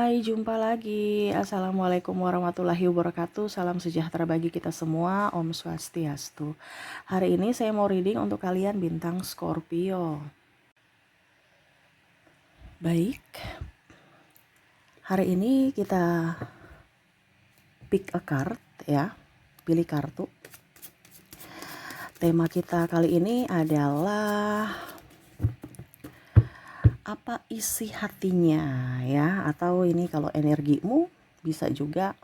Hai, jumpa lagi. Assalamualaikum warahmatullahi wabarakatuh. Salam sejahtera bagi kita semua. Om Swastiastu. Hari ini saya mau reading untuk kalian bintang Scorpio. Baik, hari ini kita pick a card ya. Pilih kartu. Tema kita kali ini adalah apa isi hatinya ya. Atau ini kalau energimu bisa juga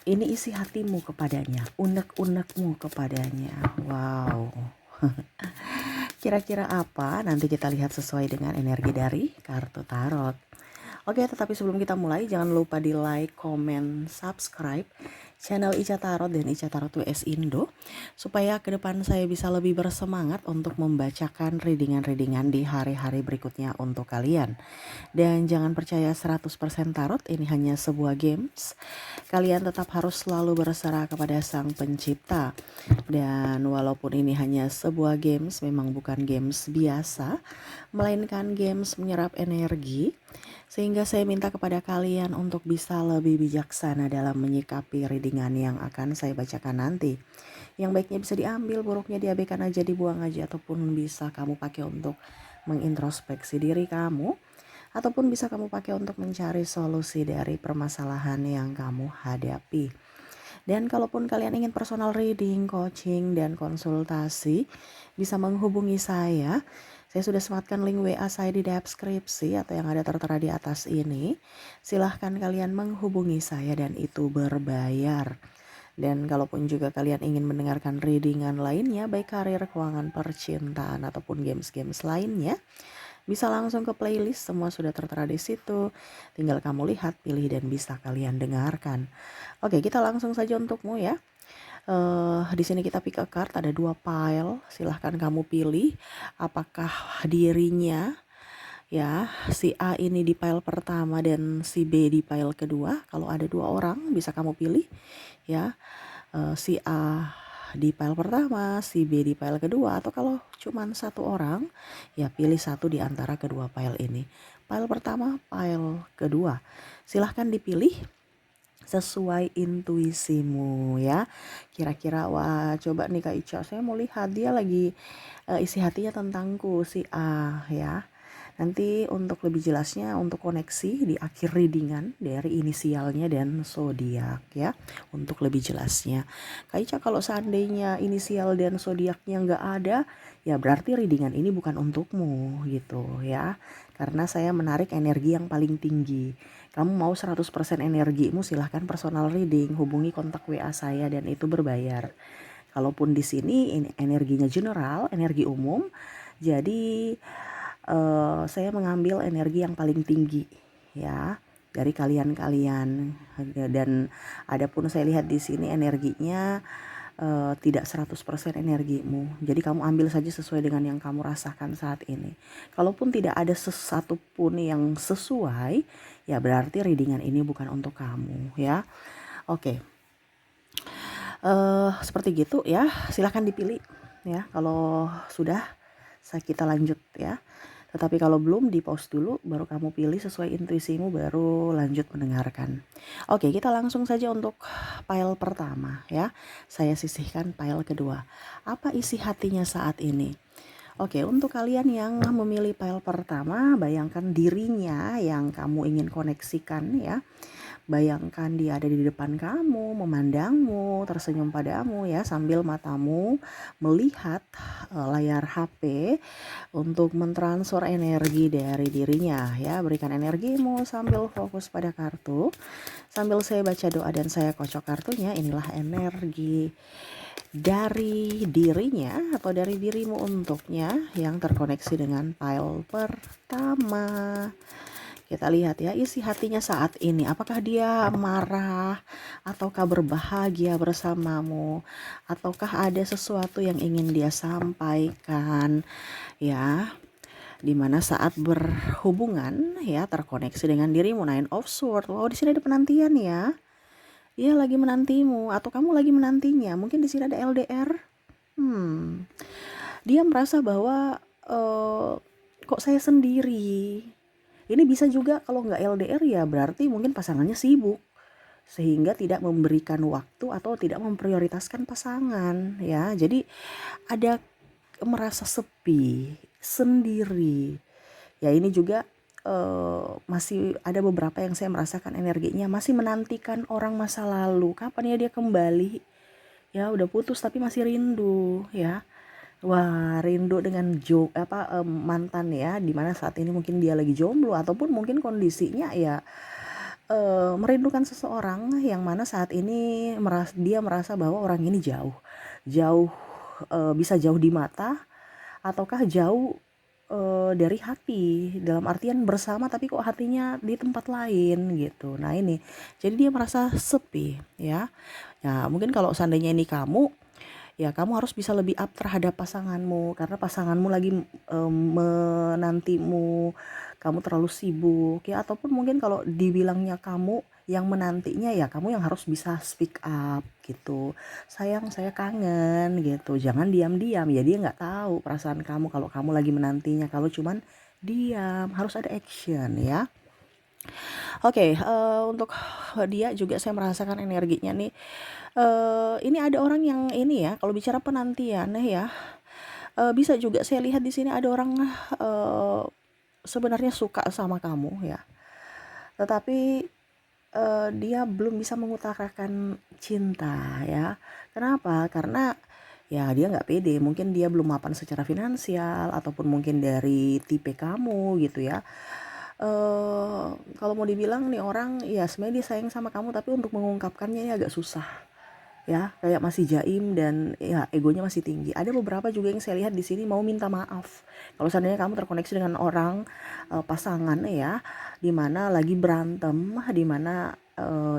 ini isi hatimu kepadanya, unek-unekmu kepadanya. Wow. Kira-kira apa? Nanti kita lihat sesuai dengan energi dari kartu tarot. Oke, tetapi sebelum kita mulai, jangan lupa di like, comment, subscribe channel Ica Tarot dan Ica Tarot WS Indo, supaya ke depan saya bisa lebih bersemangat untuk membacakan readingan-readingan di hari-hari berikutnya untuk kalian. Dan jangan percaya 100% tarot, ini hanya sebuah games. Kalian tetap harus selalu berserah kepada Sang Pencipta. Dan walaupun ini hanya sebuah games, memang bukan games biasa, melainkan games menyerap energi. Sehingga saya minta kepada kalian untuk bisa lebih bijaksana dalam menyikapi readingan yang akan saya bacakan nanti. Yang baiknya bisa diambil, buruknya diabaikan aja, dibuang aja, ataupun bisa kamu pakai untuk mengintrospeksi diri kamu, ataupun bisa kamu pakai untuk mencari solusi dari permasalahan yang kamu hadapi. Dan kalaupun kalian ingin personal reading, coaching, dan konsultasi, bisa menghubungi saya. Saya sudah sematkan link WA saya di deskripsi atau yang ada tertera di atas ini. Silahkan kalian menghubungi saya dan itu berbayar. Dan kalaupun juga kalian ingin mendengarkan readingan lainnya, baik karir, keuangan, percintaan, ataupun games-games lainnya, bisa langsung ke playlist, semua sudah tertera di situ. Tinggal kamu lihat, pilih, dan bisa kalian dengarkan. Oke, kita langsung saja untukmu ya. Di sini kita pick a card, ada 2 pile. Silahkan kamu pilih apakah dirinya ya si A ini di pile pertama dan si B di pile kedua. Kalau ada 2 orang bisa kamu pilih ya, si A di pile pertama, si B di pile kedua, atau kalau cuman 1 orang ya pilih 1 di antara kedua pile ini. Pile pertama, pile kedua. Silahkan dipilih sesuai intuisimu ya. Kira-kira wah, coba nih Kak Ica, saya mau lihat dia lagi isi hatinya tentangku si A ya. Nanti untuk lebih jelasnya, untuk koneksi di akhir readingan dari inisialnya dan zodiak ya, untuk lebih jelasnya. Kak Ica, kalau seandainya inisial dan zodiaknya nggak ada, ya berarti readingan ini bukan untukmu gitu ya. Karena saya menarik energi yang paling tinggi. Kamu mau 100% energimu, silahkan personal reading, hubungi kontak WA saya dan itu berbayar. Kalaupun di sini energinya general, energi umum, jadi saya mengambil energi yang paling tinggi ya dari kalian-kalian. Dan adapun saya lihat di sini energinya tidak 100% energimu. Jadi kamu ambil saja sesuai dengan yang kamu rasakan saat ini. Kalaupun tidak ada sesuatu pun yang sesuai, ya berarti readingan ini bukan untuk kamu ya. Oke. Seperti gitu ya. Silahkan dipilih ya. Kalau sudah, kita lanjut ya. Tetapi kalau belum, di pause dulu, baru kamu pilih sesuai intuisimu, baru lanjut mendengarkan. Oke, kita langsung saja untuk pile pertama ya. Saya sisihkan pile kedua. Apa isi hatinya saat ini? Oke, untuk kalian yang memilih pile pertama, bayangkan dirinya yang kamu ingin koneksikan ya. Bayangkan dia ada di depan kamu, memandangmu, tersenyum padamu ya, sambil matamu melihat layar HP untuk mentransfer energi dari dirinya ya. Berikan energimu sambil fokus pada kartu. Sambil saya baca doa dan saya kocok kartunya, inilah energi dari dirinya atau dari dirimu untuknya yang terkoneksi dengan pile pertama. Kita lihat ya isi hatinya saat ini. Apakah dia marah ataukah berbahagia bersamamu, ataukah ada sesuatu yang ingin dia sampaikan ya, dimana saat berhubungan ya terkoneksi dengan dirimu. Nine of Swords. Wow, di sini ada penantian ya. Dia lagi menantimu atau kamu lagi menantinya. Mungkin di sini ada LDR. Dia merasa bahwa kok saya sendiri Ini bisa juga kalau nggak LDR ya berarti mungkin pasangannya sibuk sehingga tidak memberikan waktu atau tidak memprioritaskan pasangan ya. Jadi ada merasa sepi, sendiri. Ya ini juga masih ada beberapa yang saya merasakan energinya masih menantikan orang masa lalu. Kapan ya dia kembali? Ya udah putus tapi masih rindu ya. Wah, rindu dengan mantan ya, dimana saat ini mungkin dia lagi jomblo ataupun mungkin kondisinya ya merindukan seseorang yang mana saat ini dia merasa bahwa orang ini jauh, jauh, bisa jauh di mata ataukah jauh dari hati, dalam artian bersama tapi kok hatinya di tempat lain gitu. Nah ini, jadi dia merasa sepi ya. Nah mungkin kalau seandainya ini kamu, ya kamu harus bisa lebih up terhadap pasanganmu karena pasanganmu lagi menantimu, kamu terlalu sibuk ya, ataupun mungkin kalau dibilangnya kamu yang menantinya ya kamu yang harus bisa speak up gitu. Sayang saya kangen gitu, jangan diam-diam ya, dia nggak tahu perasaan kamu kalau kamu lagi menantinya, kalau cuman diam, harus ada action ya. Oke, untuk dia juga saya merasakan energinya nih. Ini ada orang yang ini ya, kalau bicara penantian ya, bisa juga saya lihat di sini ada orang eee, sebenarnya suka sama kamu ya, tetapi dia belum bisa mengutarakan cinta ya. Kenapa? Karena ya dia nggak pede, mungkin dia belum mapan secara finansial ataupun mungkin dari tipe kamu gitu ya. Kalau mau dibilang nih orang ya sebenarnya dia sayang sama kamu tapi untuk mengungkapkannya ini agak susah ya, kayak masih jaim dan ya egonya masih tinggi. Ada beberapa juga yang saya lihat di sini mau minta maaf. Kalau seandainya kamu terkoneksi dengan orang pasangan ya, di mana lagi berantem, di mana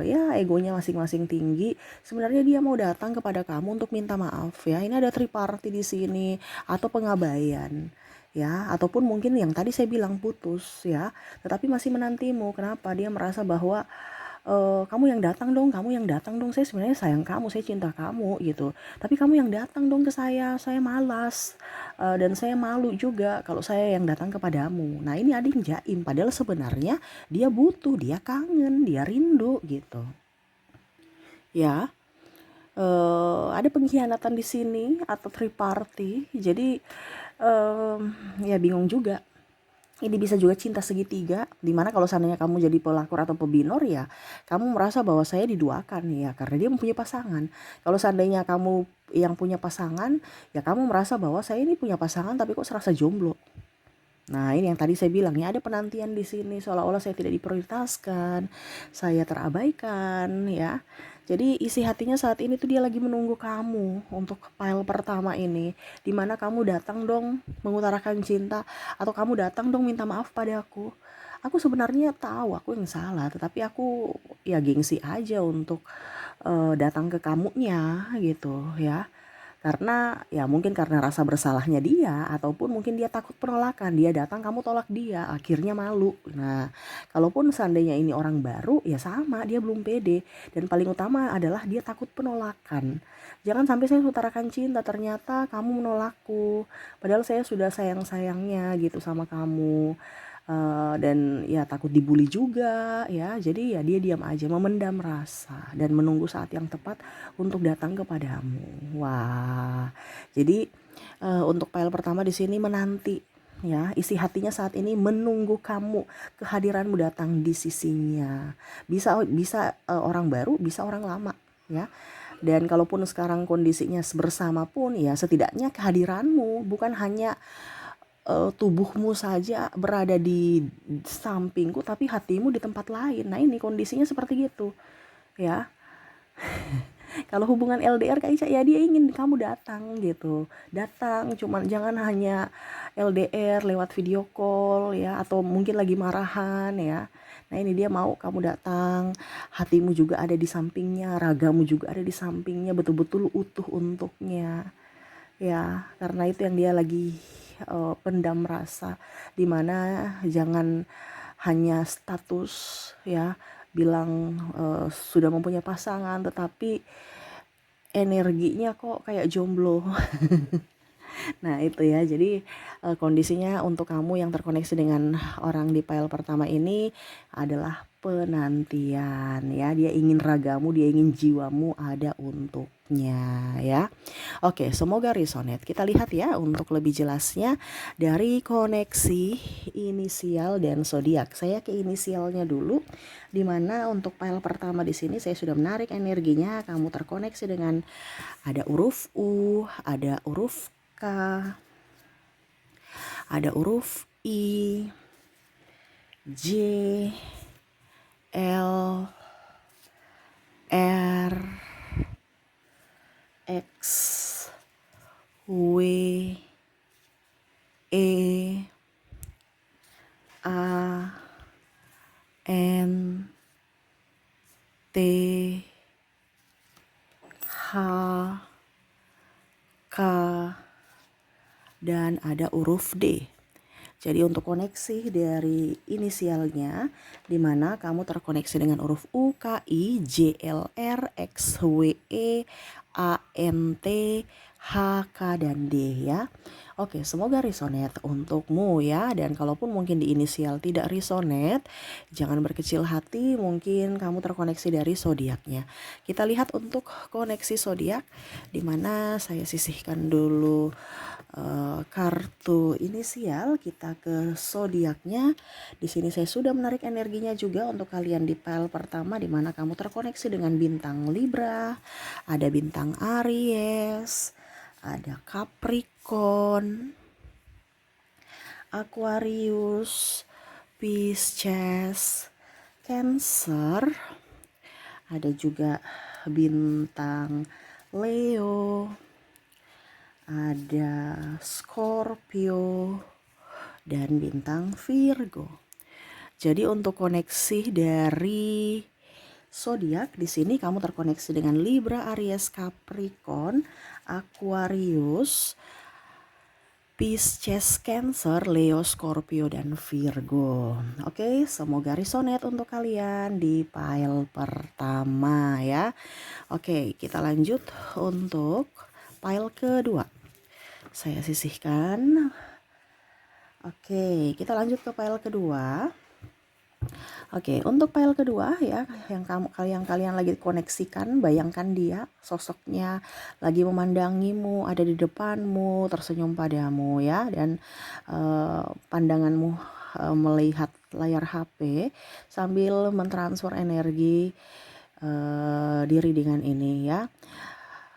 ya egonya masing-masing tinggi, sebenarnya dia mau datang kepada kamu untuk minta maaf ya. Ini ada triparty di sini atau pengabaian ya, ataupun mungkin yang tadi saya bilang putus ya, tetapi masih menantimu. Kenapa? Dia merasa bahwa kamu yang datang dong, saya sebenarnya sayang kamu, saya cinta kamu gitu. Tapi kamu yang datang dong ke saya malas, dan saya malu juga kalau saya yang datang kepadamu. Nah ini ada yang jaim, padahal sebenarnya dia butuh, dia kangen, dia rindu gitu. Ya, ada pengkhianatan di sini atau triparty, jadi ya bingung juga. Ini bisa juga cinta segitiga, dimana kalau seandainya kamu jadi pelakor atau pebinor ya, kamu merasa bahwa saya diduakan ya, karena dia mempunyai pasangan. Kalau seandainya kamu yang punya pasangan, ya kamu merasa bahwa saya ini punya pasangan tapi kok serasa jomblo. Nah ini yang tadi saya bilang ya, ada penantian di sini seolah-olah saya tidak diprioritaskan, saya terabaikan ya. Jadi isi hatinya saat ini tuh dia lagi menunggu kamu untuk file pertama ini, dimana kamu datang dong mengutarakan cinta atau kamu datang dong minta maaf padaku. Aku sebenarnya tahu aku yang salah, tetapi aku ya gengsi aja untuk datang ke kamunya gitu ya. Karena ya mungkin karena rasa bersalahnya dia ataupun mungkin dia takut penolakan, dia datang kamu tolak dia, akhirnya malu. Nah, kalaupun seandainya ini orang baru ya sama, dia belum pede dan paling utama adalah dia takut penolakan. Jangan sampai saya utarakan cinta ternyata kamu menolakku. Padahal saya sudah sayang-sayangnya gitu sama kamu. Dan ya takut dibully juga ya, jadi ya dia diam aja memendam rasa dan menunggu saat yang tepat untuk datang kepadamu. Wah, jadi untuk file pertama di sini menanti ya, isi hatinya saat ini menunggu kamu, kehadiranmu datang di sisinya. Bisa orang baru, bisa orang lama ya. Dan kalaupun sekarang kondisinya bersama pun ya setidaknya kehadiranmu bukan hanya tubuhmu saja berada di sampingku tapi hatimu di tempat lain. Nah ini kondisinya seperti gitu ya. Kalau hubungan LDR kayak ya dia ingin kamu datang gitu, datang, cuman jangan hanya LDR lewat video call ya, atau mungkin lagi marahan ya. Nah ini dia mau kamu datang, hatimu juga ada di sampingnya, ragamu juga ada di sampingnya, betul-betul utuh untuknya ya, karena itu yang dia lagi pendam rasa, dimana jangan hanya status ya, bilang sudah mempunyai pasangan tetapi energinya kok kayak jomblo. Nah itu ya, jadi kondisinya untuk kamu yang terkoneksi dengan orang di pile pertama ini adalah penantian ya. Dia ingin ragamu, dia ingin jiwamu ada untuknya ya. Oke, semoga resonate. Kita lihat ya untuk lebih jelasnya dari koneksi inisial dan zodiak. Saya ke inisialnya dulu, dimana untuk pile pertama di sini saya sudah menarik energinya. Kamu terkoneksi dengan ada huruf U, ada huruf K, ada huruf I, J, L, R, X, W, E, A, N, T, H, K, dan ada huruf D. Jadi untuk koneksi dari inisialnya, di mana kamu terkoneksi dengan huruf U, K, I, J, L, R, X, W, E, A, N, T, H, K, dan D ya. Oke, semoga resonate untukmu ya. Dan kalaupun mungkin di inisial tidak resonate, jangan berkecil hati, mungkin kamu terkoneksi dari zodiaknya. Kita lihat untuk koneksi zodiak, di mana saya sisihkan dulu kartu inisial, kita ke zodiaknya. Di sini saya sudah menarik energinya juga untuk kalian di pile pertama, di mana kamu terkoneksi dengan bintang Libra, ada bintang Aries, ada Capricorn, Aquarius, Pisces, Cancer, ada juga bintang Leo, ada Scorpio, dan bintang Virgo. Jadi untuk koneksi dari zodiak di sini kamu terkoneksi dengan Libra, Aries, Capricorn, Aquarius, Pisces, Cancer, Leo, Scorpio, dan Virgo. Oke, semoga resonate untuk kalian di pile pertama ya. Oke, kita lanjut untuk pile kedua. Saya sisihkan. Oke, kita lanjut ke pile kedua. Oke, untuk pile kedua ya, yang kalian lagi koneksikan, bayangkan dia sosoknya lagi memandangimu, ada di depanmu, tersenyum padamu ya, dan pandanganmu melihat layar HP sambil mentransfer energi diri dengan ini ya.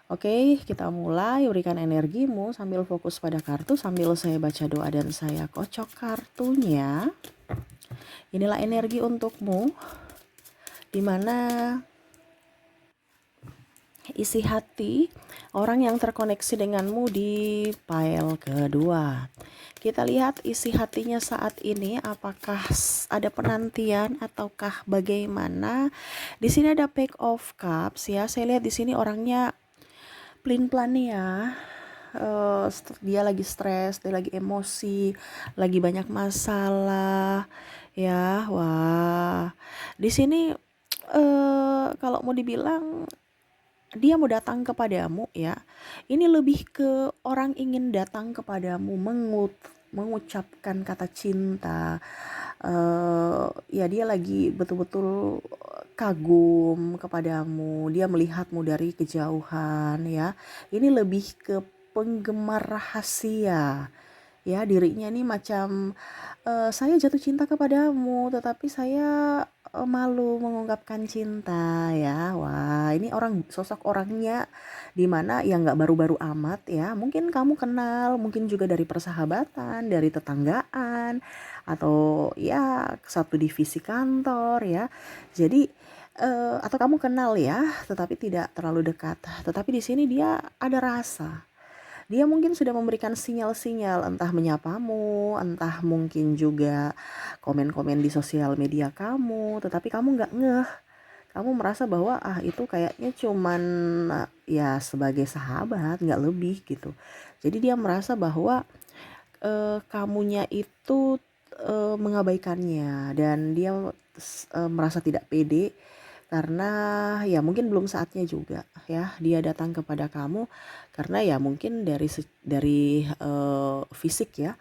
Oke, kita mulai, berikan energimu sambil fokus pada kartu, sambil saya baca doa dan saya kocok kartunya. Inilah energi untukmu, dimana isi hati orang yang terkoneksi denganmu di pile kedua. Kita lihat isi hatinya saat ini, apakah ada penantian ataukah bagaimana. Di sini ada Page of Cups ya. Saya lihat di sini orangnya pelin-pelan ya. Dia lagi stres, dia lagi emosi, lagi banyak masalah ya. Wah, di sini kalau mau dibilang dia mau datang kepadamu ya. Ini lebih ke orang ingin datang kepadamu, mengucapkan kata cinta. Ya dia lagi betul-betul kagum kepadamu, dia melihatmu dari kejauhan ya. Ini lebih ke penggemar rahasia ya, dirinya nih macam saya jatuh cinta kepadamu tetapi saya malu mengungkapkan cinta ya. Wah, ini sosok orangnya dimana ya nggak baru-baru amat ya, mungkin kamu kenal, mungkin juga dari persahabatan, dari tetanggaan, atau ya satu divisi kantor ya. Jadi atau kamu kenal ya tetapi tidak terlalu dekat, tetapi di sini dia ada rasa. Dia mungkin sudah memberikan sinyal-sinyal, entah menyapamu, entah mungkin juga komen-komen di sosial media kamu, tetapi kamu nggak ngeh. Kamu merasa bahwa itu kayaknya cuman ya sebagai sahabat, nggak lebih gitu. Jadi dia merasa bahwa kamunya itu mengabaikannya, dan dia merasa tidak pede karena ya mungkin belum saatnya juga ya dia datang kepada kamu, karena ya mungkin dari fisik ya,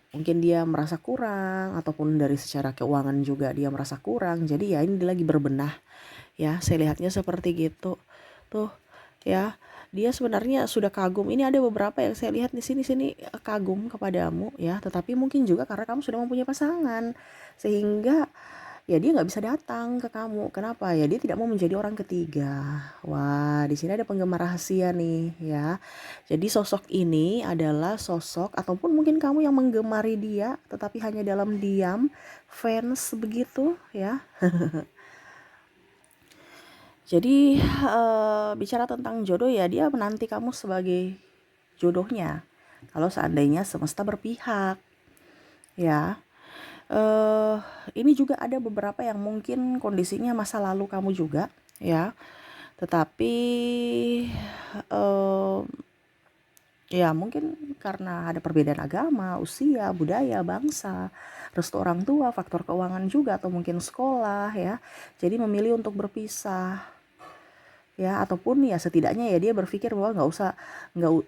mungkin dia merasa kurang, ataupun dari secara keuangan juga dia merasa kurang. Jadi ya ini dia lagi berbenah ya, saya lihatnya seperti gitu tuh ya. Dia sebenarnya sudah kagum, ini ada beberapa yang saya lihat di sini kagum kepadamu ya, tetapi mungkin juga karena kamu sudah mempunyai pasangan, sehingga ya dia nggak bisa datang ke kamu. Kenapa? Ya dia tidak mau menjadi orang ketiga. Wah, di sini ada penggemar rahasia nih ya. Jadi sosok ini adalah sosok, ataupun mungkin kamu yang menggemari dia tetapi hanya dalam diam, fans begitu ya. Jadi bicara tentang jodoh ya, dia menanti kamu sebagai jodohnya. Kalau seandainya semesta berpihak ya. eh ini juga ada beberapa yang mungkin kondisinya masa lalu kamu juga ya. Tetapi eh ya mungkin karena ada perbedaan agama, usia, budaya, bangsa, restu orang tua, faktor keuangan juga, atau mungkin sekolah ya. Jadi memilih untuk berpisah ya, ataupun ya setidaknya ya dia berpikir bahwa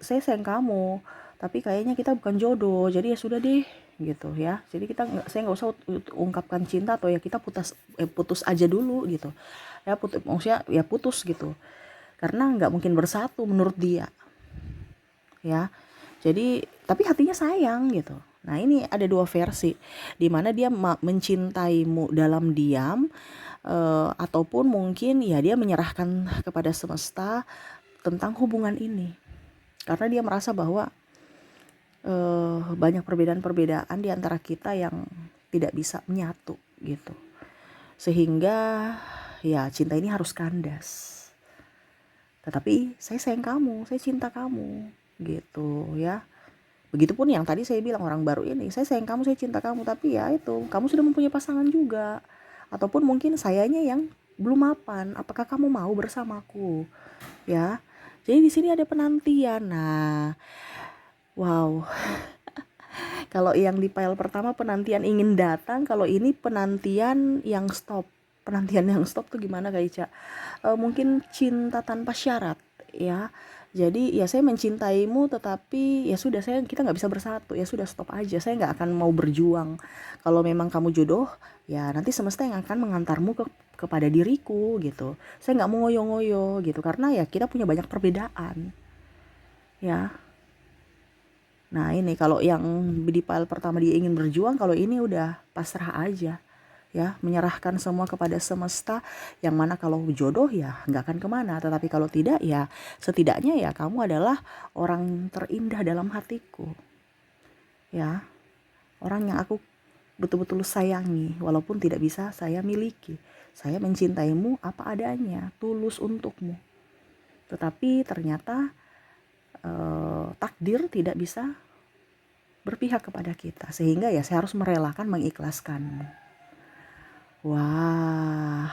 saya sayang kamu, tapi kayaknya kita bukan jodoh, jadi ya sudah deh gitu ya. Jadi saya nggak usah ungkapkan cinta, atau ya kita putus aja dulu gitu ya. Maksudnya ya putus gitu, karena nggak mungkin bersatu menurut dia ya. Jadi tapi hatinya sayang gitu. Nah ini ada dua versi, dimana dia mencintaimu dalam diam, ataupun mungkin ya dia menyerahkan kepada semesta tentang hubungan ini, karena dia merasa bahwa banyak perbedaan-perbedaan di antara kita yang tidak bisa menyatu gitu, sehingga ya cinta ini harus kandas. Tetapi saya sayang kamu, saya cinta kamu gitu ya. Begitupun yang tadi saya bilang orang baru ini, saya sayang kamu, saya cinta kamu, tapi ya itu kamu sudah mempunyai pasangan juga, ataupun mungkin sayanya yang belum mapan. Apakah kamu mau bersamaku ya? Jadi di sini ada penantian. Nah, wow. Kalau yang di file pertama penantian ingin datang, kalau ini penantian yang stop. Penantian yang stop tuh gimana Kak Ica? Mungkin cinta tanpa syarat ya. Jadi ya saya mencintaimu, tetapi ya sudah, kita nggak bisa bersatu, ya sudah stop aja. Saya nggak akan mau berjuang. Kalau memang kamu jodoh, ya nanti semesta yang akan mengantarmu kepada diriku gitu. Saya nggak mau ngoyo-ngoyo gitu, karena ya kita punya banyak perbedaan ya. Nah ini kalau yang di file pertama dia ingin berjuang, kalau ini udah pasrah aja ya, menyerahkan semua kepada semesta, yang mana kalau jodoh ya nggak akan kemana, tetapi kalau tidak ya setidaknya ya kamu adalah orang terindah dalam hatiku ya, orang yang aku betul-betul sayangi walaupun tidak bisa saya miliki. Saya mencintaimu apa adanya, tulus untukmu, tetapi ternyata takdir tidak bisa berpihak kepada kita, sehingga ya saya harus merelakan, mengikhlaskanmu. Wah,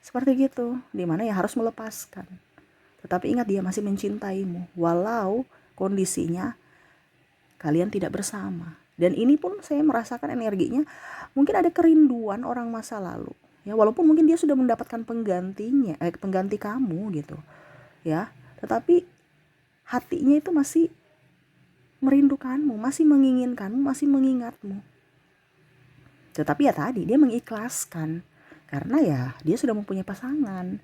seperti gitu, dimana ya harus melepaskan. Tetapi ingat, dia masih mencintaimu walau kondisinya kalian tidak bersama. Dan ini pun saya merasakan energinya, mungkin ada kerinduan orang masa lalu ya, walaupun mungkin dia sudah mendapatkan pengganti kamu gitu ya, tetapi hatinya itu masih merindukanmu, masih menginginkanmu, masih mengingatmu. Tetapi ya tadi dia mengikhlaskan, karena ya dia sudah mempunyai pasangan.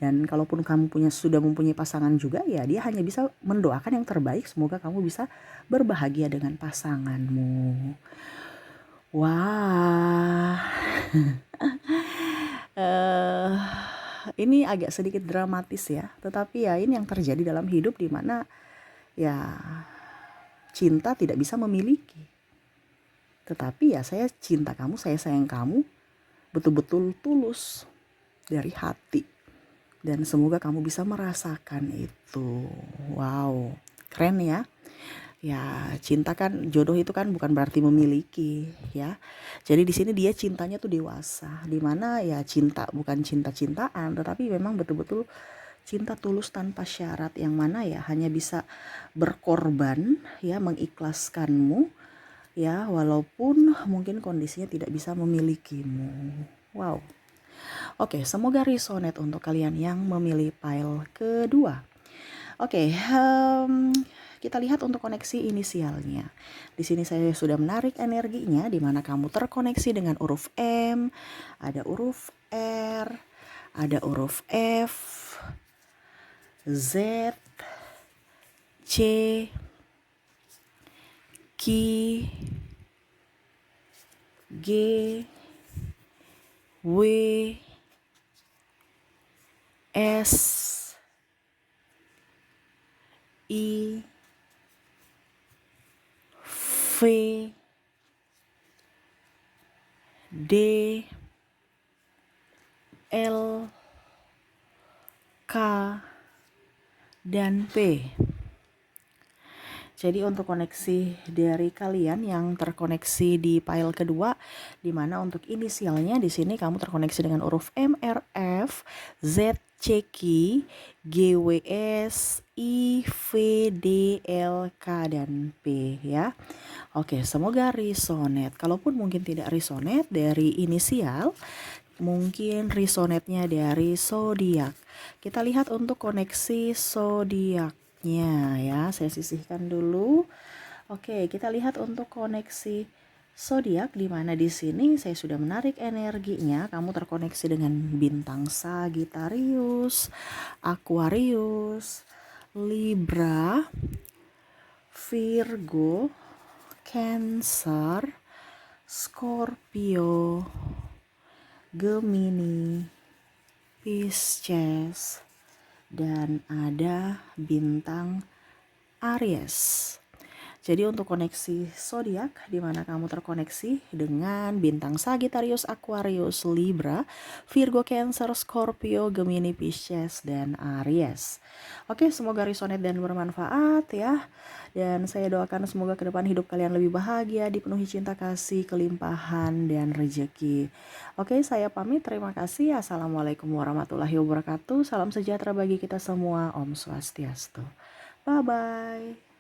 Dan kalaupun kamu sudah mempunyai pasangan juga, ya dia hanya bisa mendoakan yang terbaik, semoga kamu bisa berbahagia dengan pasanganmu. Wah. Ini agak sedikit dramatis ya, tetapi ya ini yang terjadi dalam hidup, dimana ya cinta tidak bisa memiliki. Tetapi ya saya cinta kamu, saya sayang kamu, betul-betul tulus dari hati. Dan semoga kamu bisa merasakan itu. Wow, keren ya. Ya, cinta kan, jodoh itu kan bukan berarti memiliki ya. Jadi di sini dia cintanya tuh dewasa, dimana ya cinta bukan cinta-cintaan, tetapi memang betul-betul cinta tulus tanpa syarat, yang mana ya hanya bisa berkorban ya, mengikhlaskanmu ya, walaupun mungkin kondisinya tidak bisa memilikimu. Wow. Oke, semoga resonate untuk kalian yang memilih pile kedua. Oke, kita lihat untuk koneksi inisialnya. Di sini saya sudah menarik energinya di mana kamu terkoneksi dengan huruf M, ada huruf R, ada huruf F, Z, C, Q, G, W, S, I, V, D, L, K, dan P. Jadi untuk koneksi dari kalian yang terkoneksi di pile kedua, di mana untuk inisialnya di sini kamu terkoneksi dengan huruf M, R, F, Z, C, Q, G, W, S, I, V, D, L, K, dan P ya. Oke, semoga resonate. Kalaupun mungkin tidak resonate dari inisial, mungkin resonate-nya dari zodiak. Kita lihat untuk koneksi zodiaknya ya. Saya sisihkan dulu. Oke, kita lihat untuk koneksi zodiak di mana di sini saya sudah menarik energinya. Kamu terkoneksi dengan bintang Sagittarius, Aquarius, Libra, Virgo, Cancer, Scorpio, Gemini, Pisces, dan ada bintang Aries. Jadi untuk koneksi zodiak di mana kamu terkoneksi dengan bintang Sagittarius, Aquarius, Libra, Virgo, Cancer, Scorpio, Gemini, Pisces, dan Aries. Oke, semoga resonate dan bermanfaat ya. Dan saya doakan semoga ke depan hidup kalian lebih bahagia, dipenuhi cinta kasih, kelimpahan, dan rezeki. Oke, saya pamit. Terima kasih. Assalamualaikum warahmatullahi wabarakatuh. Salam sejahtera bagi kita semua. Om Swastiastu. Bye-bye.